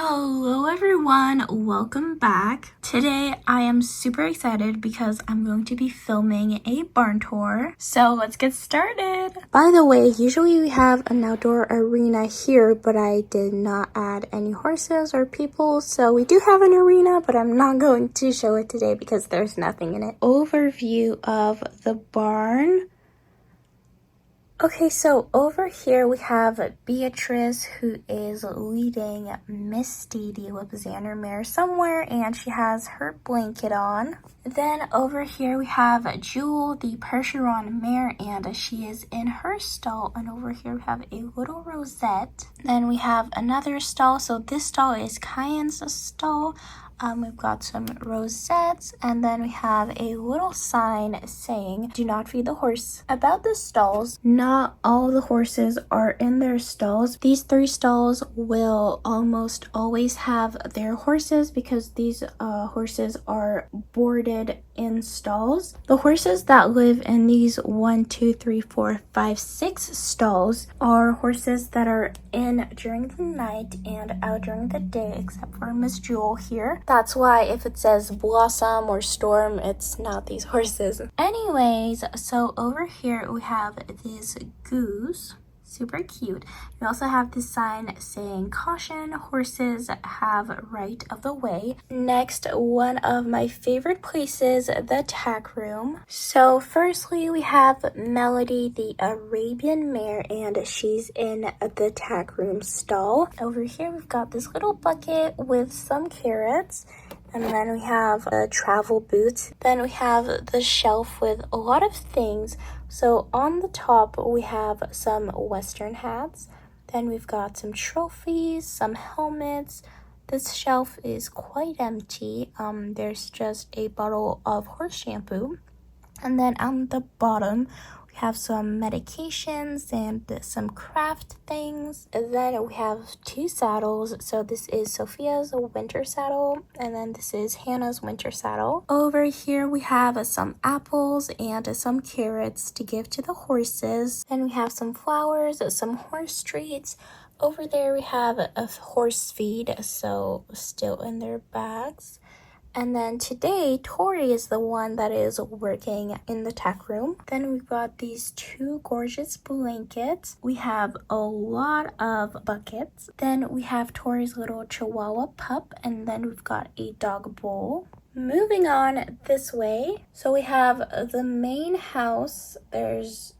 Hello everyone, welcome back. Today I am super excited because I'm going to be filming a barn tour. So let's get started. By the way, usually we have an outdoor arena here, but I did not add any horses or people. So we do have an arena, but I'm not going to show it today because there's nothing in it. Overview of the barn. Okay, so over here we have Beatrice, who is leading Misty, the Alexander mare, somewhere, and she has her blanket on. Then over here we have Jewel, the Percheron mare, and she is in her stall. And over here we have a little rosette. Then we have another stall. So this stall is Cayenne's stall. We've got some rosettes, and then we have a little sign saying, "Do not feed the horse." About the stalls, not all the horses are in their stalls. These 3 stalls will almost always have their horses because these horses are boarded in stalls. The horses that live in these 1, 2, 3, 4, 5, 6 stalls are horses that are in during the night and out during the day, except for Miss Jewel here. That's why if it says Blossom or Storm, it's not these horses. Anyways, so over here we have this goose. Super cute. We also have this sign saying, "Caution, horses have right of the way." Next, one of my favorite places, the tack room. So firstly, we have Melody, the Arabian mare, and she's in the tack room stall. Over here, we've got this little bucket with some carrots. And then we have a travel boot. Then we have the shelf with a lot of things. So on the top, we have some Western hats. Then we've got some trophies, some helmets. This shelf is quite empty. There's just a bottle of horse shampoo. And then on the bottom, we have some medications and some craft things. And then we have 2 saddles. So this is Sophia's winter saddle, and then this is Hannah's winter saddle. Over here we have some apples and some carrots to give to the horses. Then we have some flowers, some horse treats. Over there we have a horse feed, so still in their bags. And then today, Tori is the one that is working in the tack room. Then we've got these 2 gorgeous blankets. We have a lot of buckets. Then we have Tori's little Chihuahua pup. And then we've got a dog bowl. Moving on this way. So we have the main house. It's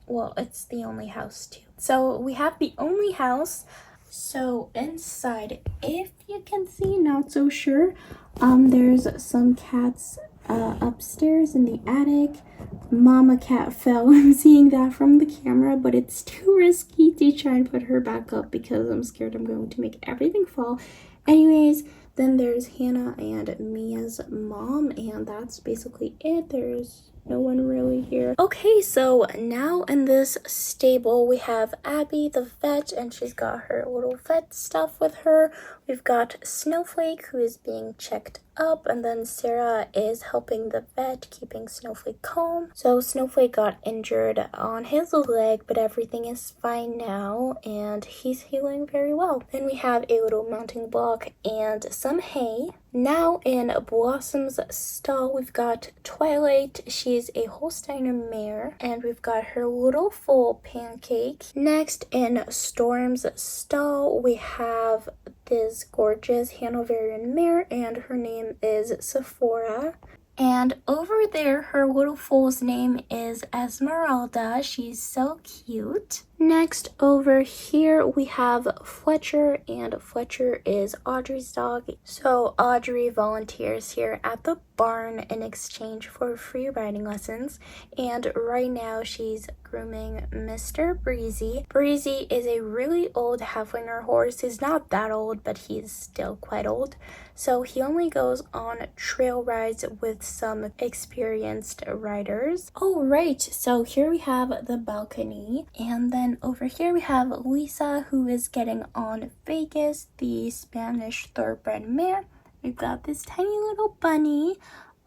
the only house too. So we have the only house. So inside, if you can see, not so sure, there's some cats upstairs in the attic. Mama cat fell. I'm seeing that from the camera, but it's too risky to try and put her back up because I'm scared I'm going to make everything fall. Anyways, then there's Hannah and Mia's mom, and that's basically it. There's no one really here. Okay, so now in this stable we have Abby the vet, and she's got her little vet stuff with her. We've got Snowflake, who is being checked up, and then Sarah is helping the vet, keeping Snowflake calm. So Snowflake got injured on his leg, but everything is fine now and he's healing very well. Then we have a little mounting block and some hay. Now in Blossom's stall, we've got Twilight. She's a Holsteiner mare, and we've got her little full pancake. Next in Storm's stall, we have this gorgeous Hanoverian mare, and her name is Sephora. And over there, her little foal's name is Esmeralda. She's so cute. Next, over here, we have Fletcher, and Fletcher is Audrey's dog. So Audrey volunteers here at the barn in exchange for free riding lessons. And right now, she's grooming Mr. Breezy. Breezy is a really old Haflinger horse. He's not that old, but he's still quite old. So he only goes on trail rides with some experienced riders. All right, so here we have the balcony, and then over here we have Lisa, who is getting on Vegas, the Spanish thoroughbred mare. We've got this tiny little bunny.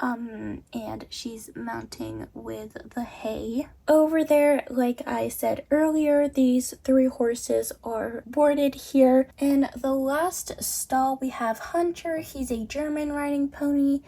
and she's mounting with the hay. Over there, like I said earlier, these 3 horses are boarded here. In the last stall, we have Hunter. He's a German riding pony.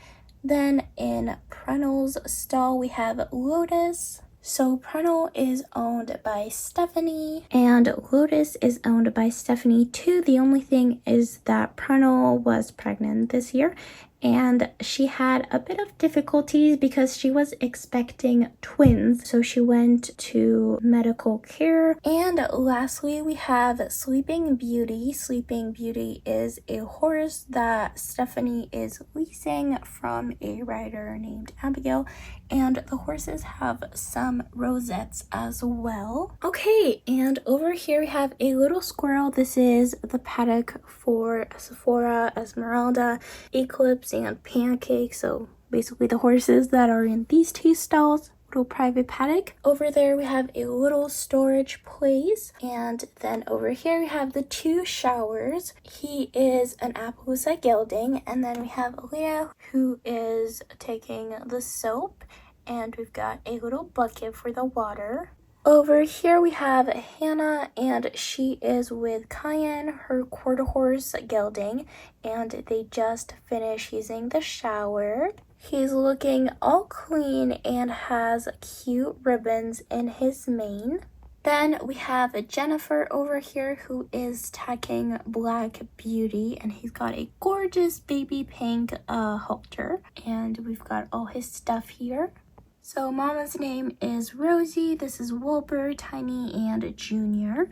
Then in Prenel's stall, we have Lotus. So Prenel is owned by Stephanie, and Lotus is owned by Stephanie too. The only thing is that Prenel was pregnant this year, and she had a bit of difficulties because she was expecting twins, so she went to medical care. And lastly, we have Sleeping Beauty. Sleeping Beauty is a horse that Stephanie is leasing from a rider named Abigail, and the horses have some rosettes as well. Okay, and over here we have a little squirrel. This is the paddock for Sephora, Esmeralda, Eclipse, and Pancake. So basically the horses that are in these 2 stalls. Little private paddock. Over there we have a little storage place, and then over here we have the 2 showers. He is an Appaloosa gelding, and then we have Leah, who is taking the soap, and we've got a little bucket for the water. Over here we have Hannah, and she is with Cayenne, her quarter horse gelding, and they just finished using the shower. He's looking all clean and has cute ribbons in his mane. Then we have Jennifer over here, who is tacking Black Beauty, and he's got a gorgeous baby pink halter, and we've got all his stuff here. So Mama's name is Rosie. This is Wilbur, Tiny, and Junior.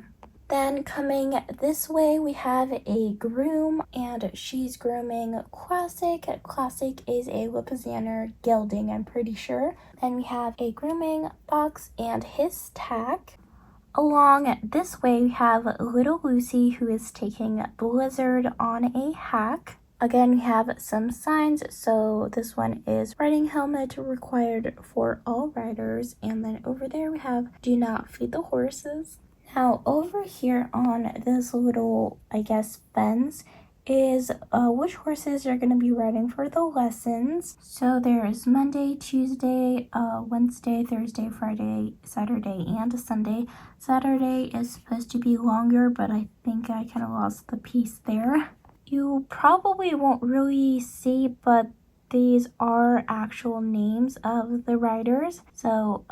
Then coming this way, we have a groom, and she's grooming Classic. Classic is a Lipizzaner gelding, I'm pretty sure. Then we have a grooming box and his tack. Along this way, we have little Lucy, who is taking Blizzard on a hack. Again, we have some signs. So this one is riding helmet required for all riders. And then over there, we have do not feed the horses. Now over here on this little, I guess, fence is which horses are going to be riding for the lessons. So there's Monday, Tuesday, Wednesday, Thursday, Friday, Saturday, and Sunday. Saturday is supposed to be longer, but I think I kind of lost the piece there. You probably won't really see, but these are actual names of the riders. So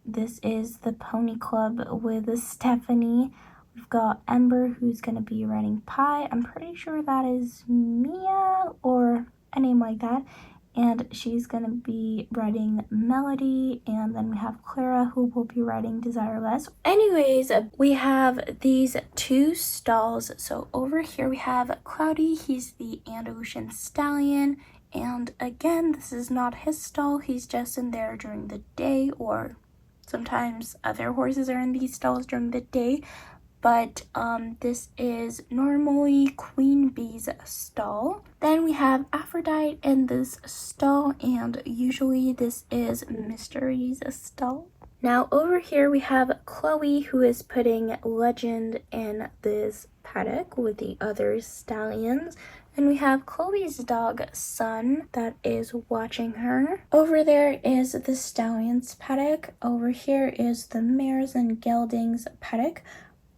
this is the Pony Club with Stephanie. We've got Ember, who's going to be riding Pie. I'm pretty sure that is Mia or a name like that. And she's going to be riding Melody. And then we have Clara, who will be riding Desireless. Anyways, we have these 2 stalls. So over here we have Cloudy. He's the Andalusian Stallion. And again, this is not his stall. He's just in there during the day, or sometimes other horses are in these stalls during the day, but this is normally Queen Bee's stall. Then we have Aphrodite in this stall, and usually this is Mystery's stall. Now over here we have Chloe, who is putting Legend in this paddock with the other stallions. And we have Chloe's dog, Sun, that is watching her. Over there is the stallions paddock. Over here is the mares and geldings paddock.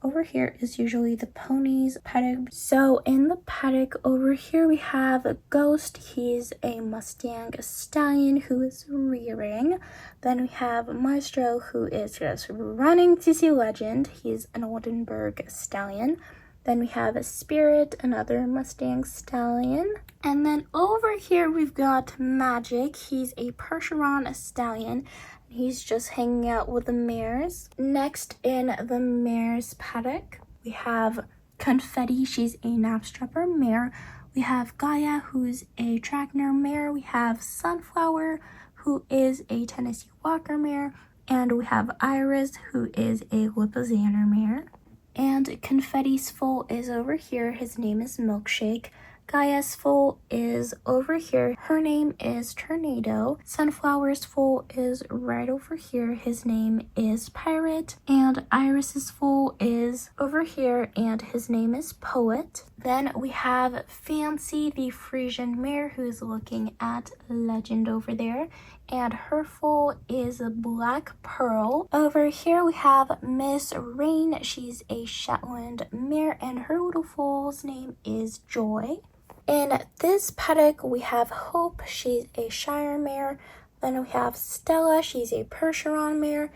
Over here is usually the ponies paddock. So in the paddock over here we have Ghost. He's a Mustang stallion who is rearing. Then we have Maestro, who is just running to see Legend. He's an Oldenburg stallion. Then we have Spirit, another Mustang stallion. And then over here we've got Magic. He's a Percheron stallion. He's just hanging out with the mares. Next in the mares paddock, we have Confetti. She's a Knapstrapper mare. We have Gaia, who's a Trackner mare. We have Sunflower, who is a Tennessee Walker mare. And we have Iris, who is a Lipizzaner mare. And Confetti's foal is over here. His name is Milkshake. Gaia's foal is over here. Her name is Tornado. Sunflower's foal is right over here. His name is Pirate. And Iris's foal is over here, and his name is Poet. Then we have Fancy, the Frisian mare, who's looking at Legend over there. And her foal is Black Pearl. Over here we have Miss Rain. She's a Shetland mare, and her little foal's name is Joy. In this paddock we have Hope. She's a Shire mare. Then we have Stella. She's a Percheron mare.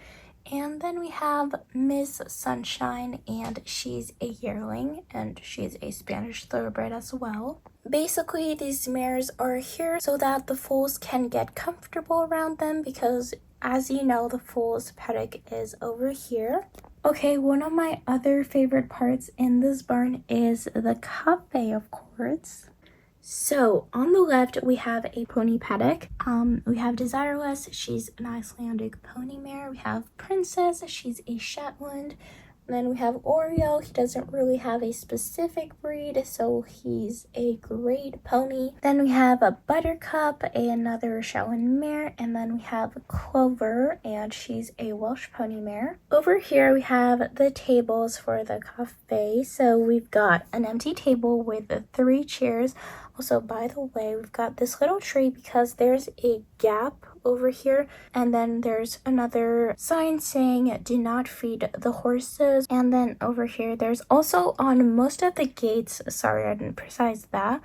And then we have Miss Sunshine, and she's a yearling, and she's a Spanish thoroughbred as well. Basically, these mares are here so that the foals can get comfortable around them because, as you know, the foals paddock is over here. Okay, one of my other favorite parts in this barn is the cafe, of course. So on the left we have a pony paddock. We have Desireless, she's an Icelandic pony mare. We have Princess, she's a Shetland. And then we have Oreo. He doesn't really have a specific breed, so he's a great pony. Then we have a Buttercup, another Shetland mare, and then we have Clover, and she's a Welsh pony mare. Over here we have the tables for the cafe. So we've got an empty table with 3 chairs. Also, by the way, we've got this little tree because there's a gap over here, and then there's another sign saying do not feed the horses. And then over here there's also on most of the gates, sorry I didn't precise that,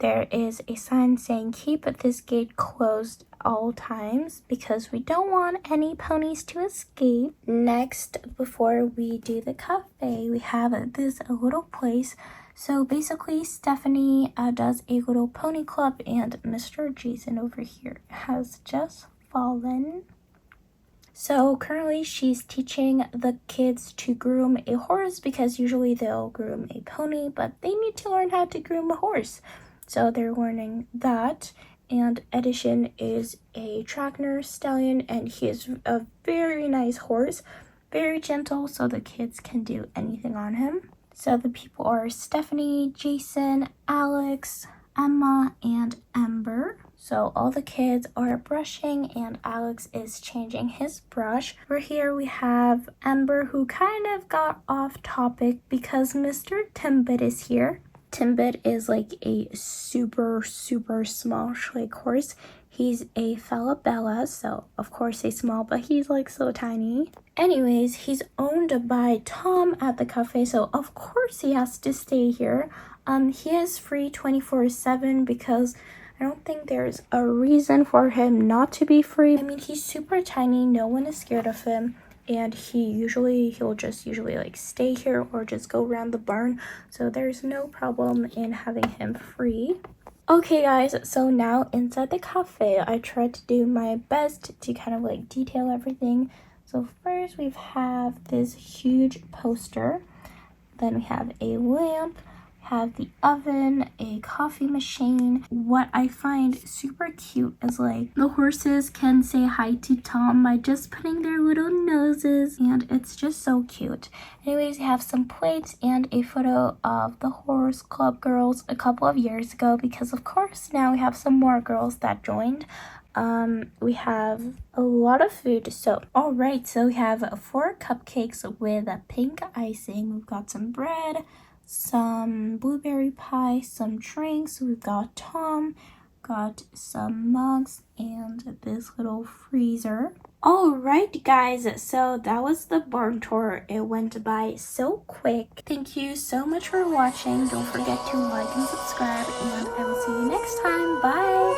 there is a sign saying keep this gate closed all times because we don't want any ponies to escape. Next, before we do the cafe, we have this little place. So basically, Stephanie does a little pony club, and Mr. Jason over here has just fallen. So currently she's teaching the kids to groom a horse because usually they'll groom a pony, but they need to learn how to groom a horse. So they're learning that. And Edison is a Trackner stallion, and he is a very nice horse, very gentle, so the kids can do anything on him. So the people are Stephanie, Jason, Alex, Emma, and Ember. So all the kids are brushing, and Alex is changing his brush. Over here we have Ember, who kind of got off topic because Mr. Timbit is here. Timbit is like a super small Schleich horse. He's a Falabella, so of course he's small, but he's like so tiny. Anyways, he's owned by Tom at the cafe, so of course he has to stay here. He is free 24/7 because I don't think there's a reason for him not to be free. I mean, he's super tiny, no one is scared of him, and he'll just usually like stay here or just go around the barn, so there's no problem in having him free. Okay guys, so now inside the cafe, I tried to do my best to kind of like detail everything. So first we have this huge poster, then we have a lamp, have the oven, a coffee machine. What I find super cute is like the horses can say hi to Tom by just putting their little noses, and it's just so cute. Anyways, we have some plates and a photo of the Horse Club girls a couple of years ago because of course now we have some more girls that joined. We have a lot of food. So alright, so we have 4 cupcakes with a pink icing. We've got some bread, some blueberry pie, some drinks. We've got Tom, got some mugs, and this little freezer. Alright guys, so that was the barn tour. It went by so quick. Thank you so much for watching. Don't forget to like and subscribe, and I will see you next time. Bye!